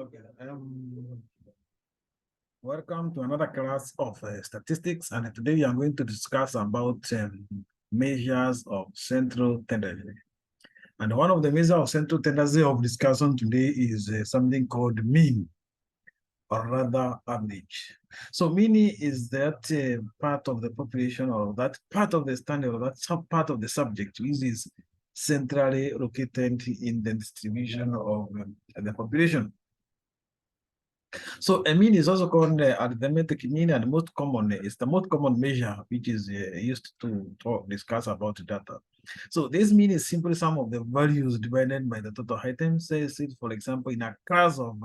Okay. Welcome to another class of statistics, and today we are going to discuss about measures of central tendency. And one of the measures of central tendency of discussion today is something called mean, or rather average. So mean is that part of the population, or that part of the standard, or that part of the subject which is centrally located in the distribution of the population. So a mean is also called arithmetic mean, and most common is the most common measure which is used to discuss about data. So this mean is simply sum of the values divided by the total items. Say, for example, in a class of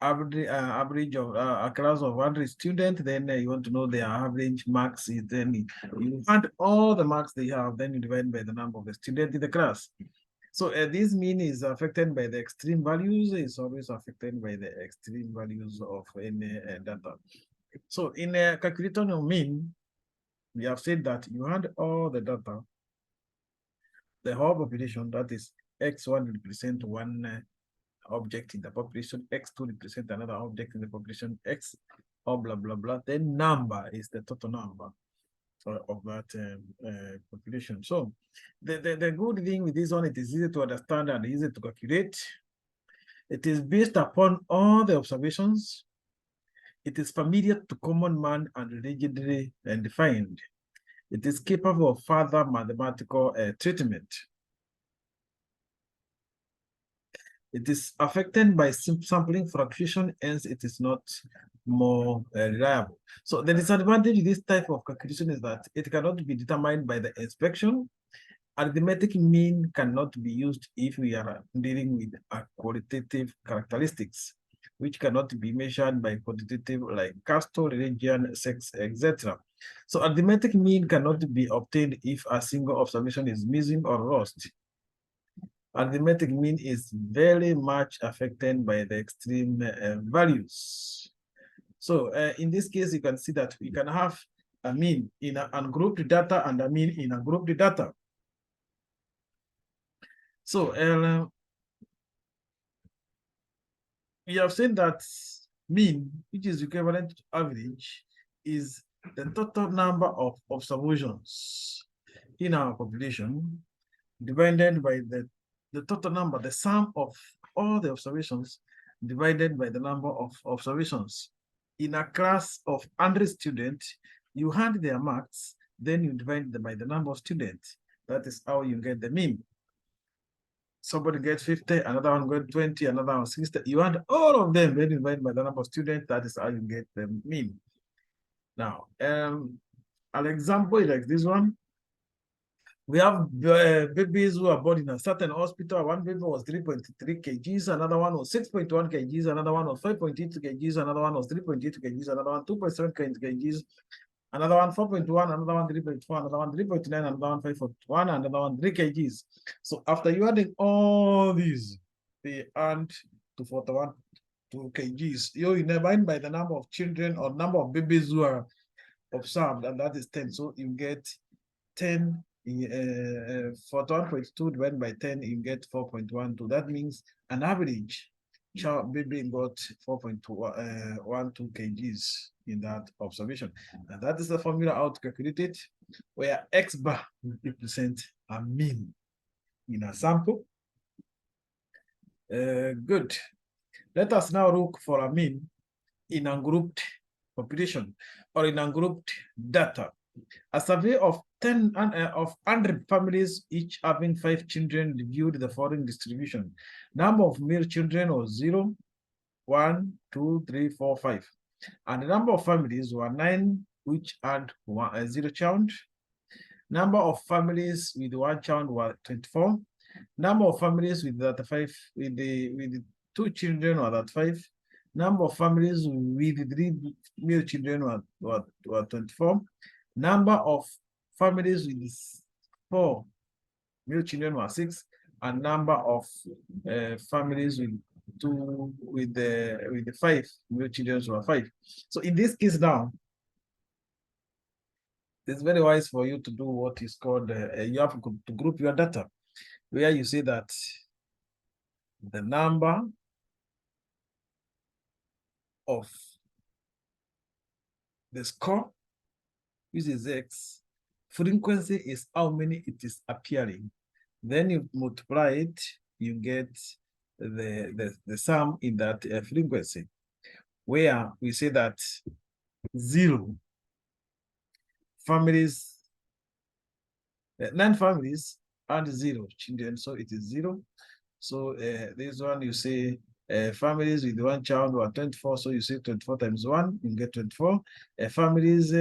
average of a class of 100 students, then you want to know their average marks. Then you add all the marks they have, then you divide by the number of the students in the class. So this mean is affected by the extreme values. It's always affected by the extreme values of any data. So in a calculator of mean, we have said that you add all the data, the whole population, that is x1 represent one object in the population, x2 represent another object in the population, x, or blah, blah, blah. Then number is the total number of that population. So the good thing with this one, it is easy to understand and easy to calculate. It is based upon all the observations. It is familiar to common man and rigidly defined. It is capable of further mathematical treatment. It is affected by sampling fluctuation, hence it is not more reliable. So the disadvantage of this type of calculation is that it cannot be determined by the inspection. Arithmetic mean cannot be used if we are dealing with qualitative characteristics, which cannot be measured by quantitative like caste, religion, sex, etc. So arithmetic mean cannot be obtained if a single observation is missing or lost. Arithmetic mean is very much affected by the extreme values. So in this case, you can see that we can have a mean in an ungrouped data and a mean in a grouped data. So we have seen that mean, which is equivalent to average, is the total number of observations in our population divided by the total number, the sum of all the observations divided by the number of observations. In a class of 100 students, you hand their marks, then you divide them by the number of students. That is how you get the mean. Somebody gets 50, another one gets 20, another one 60. You add all of them, then you divide by the number of students. That is how you get the mean. Now, an example like this one. We have babies who are born in a certain hospital. One baby was 3.3 kgs, another one was 6.1 kgs, another one was 5.8 kgs, another one was 3.8 kgs, another one 2.7 kgs, another one 4.1, another one 3.4, another one 3.9, another one 5.1, another one 3 kgs. So after you adding all these, they add to 41 2 kgs. You divide by the number of children or number of babies who are observed, and that is 10. So you get 10. 41.2 divided by 10, you get 4.12. That means an average child baby got 4.12 kgs in that observation. And that is the formula how to calculate it, where X bar represent a mean in a sample. Good. Let us now look for a mean in ungrouped population or in ungrouped data. A survey of 100 families, each having 5 children, reviewed the following distribution. Number of male children was 0, 1, 2, 3, 4, 5. And the number of families were 9, which had 0 child. Number of families with 1 child were 24. Number of families with that 5 with the 2 children were that 5. Number of families with 3 male children were 24. Number of families with 4 male children were 6, and number of families with the 5 male children were 5. So in this case now, it's very wise for you to do what is called you have to group your data, where you say that the number of the score, which is X. Frequency is how many it is appearing. Then you multiply it, you get the sum in that frequency, where we say that 0 families, 9 families and 0 children, so it is 0. So this one you say families with 1 child were 24, so you say 24 times 1, you get 24. Families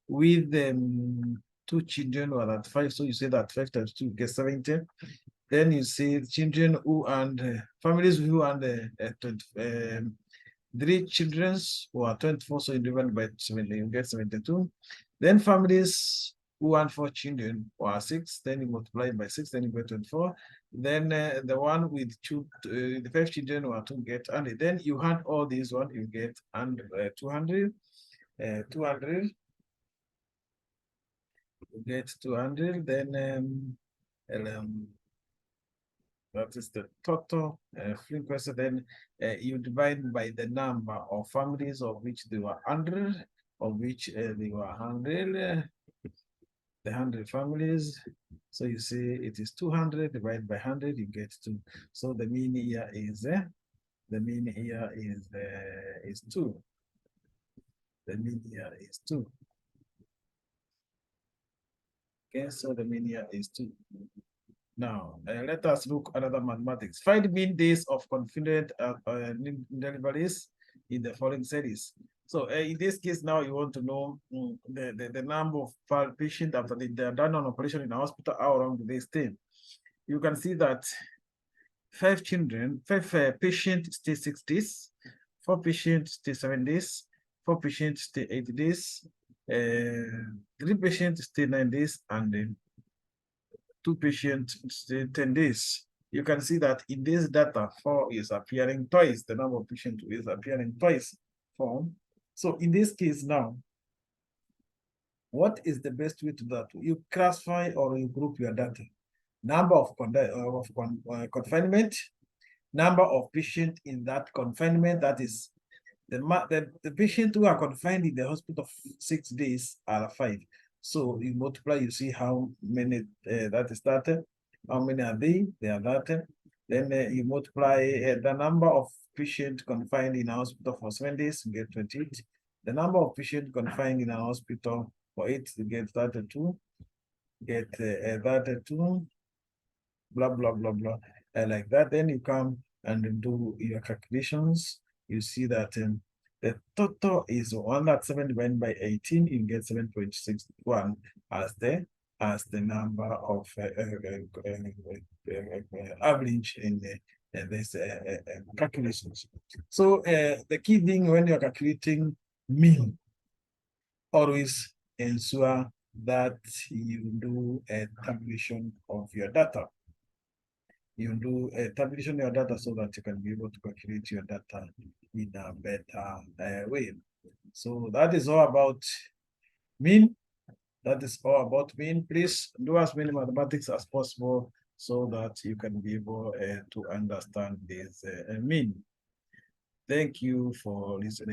with 2 children were at 5, so you say that 5 times 2 gets 70. Then you say children who and families who and 3 children who are 24, so you divide by 70, you get 72. Then families who and 4 children who are 6, then you multiply by 6, then you get 24. Then the one with the 5 children who are 2 get 100. Then you add all these one, you get 200. 200. You get 200. Then that is the total frequency. Then you divide by the number of families of which they were 100, of which they were 100, the 100 families. So you say it is 200 divided by 100, you get 2. So the mean here is 2. The mean here is 2. Okay, so the mean here is 2. Now, let us look at other mathematics. Find mean days of confident deliveries in the following series. So in this case, now you want to know the number of patients after they are done an operation in a hospital, how long do they stay? You can see that 5 patients stay 6 days, 4 patients stay 7 days, 4 patients stay 8 days, 3 patients stay 9 days, and 2 patients stay 10 days. You can see that in this data, 4 is appearing twice. The number of patients is appearing twice. 4. So in this case now, what is the best way to do that? You classify or you group your data. Number of confinement, number of patients in that confinement, that is the patients who are confined in the hospital 6 days are 5. So you multiply, you see how many that is that. How many are they? They are that. Then you multiply the number of patients confined in a hospital for 7 days, you get 28. The number of patients confined in a hospital for 8, you get 32. Get 32. Blah, blah, blah, blah. Like that. Then you come and do your calculations. You see that the total is 107 divided by 18, you get 7.61 as the number of average in this calculations. So the key thing when you're calculating mean, always ensure that you do a tabulation of your data. You do a tabulation of your data so that you can be able to calculate your data in a better way. So that is all about mean. That is all about mean. Please do as many mathematics as possible so that you can be able to understand this mean. Thank you for listening.